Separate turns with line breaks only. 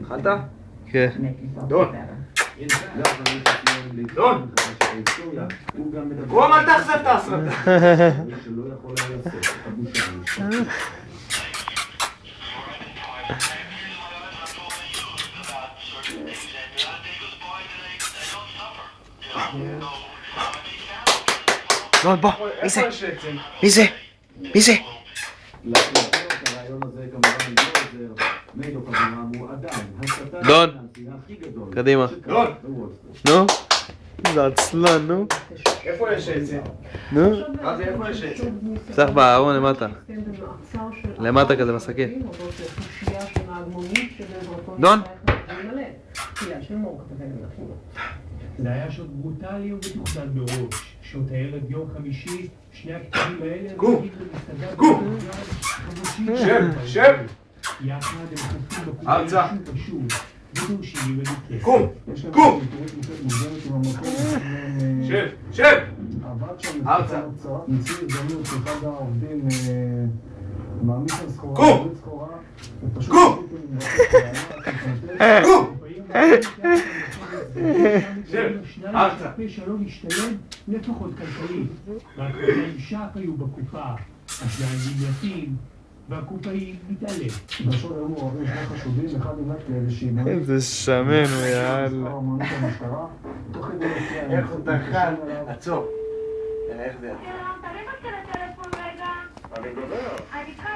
התחלת?
כן.
דון! דון! רום, אל תאכזב את ההסרטה!
דון, בוא! מי זה? מי זה? מי זה? דון! קדימה.
דון!
נו? זה עצלן, נו?
איפה יש עצם?
נו?
רזי, איפה יש עצם?
פתח בארון למטה. למטה כזה מסקה. דון?
זה היה שעות ברוטלי ומתוכנן מראש. שעות הערב יום חמישי, שני הכתבים האלה...
קום! קום! שב! שב!
יחד הם חופים בקופה
ארצה!
שוב ושוב, ודורשים ממני כסף.
קום! קום! שב! שב! ארצה!
ניסוי הזדמנות שאחד העובדים מעמיד על סחורה,
קום! קום! קום! שב! ארצה!
שלא משתלם לפחות כלכלית. רק האישה היו בקופה, השניים נמלטים, והקופאי מתעלם.
בשעות היו מעורבים שני חשודים, אחד נמלט לאיזושהי מונית.
איזה שמן הוא, יאללה.
מונית המשטרה, תוך כדי נסיעה...
איך הוא דחל? עצור! איך זה?
תרים אותי לטלפון רגע.
אני מדבר.
אני צריכה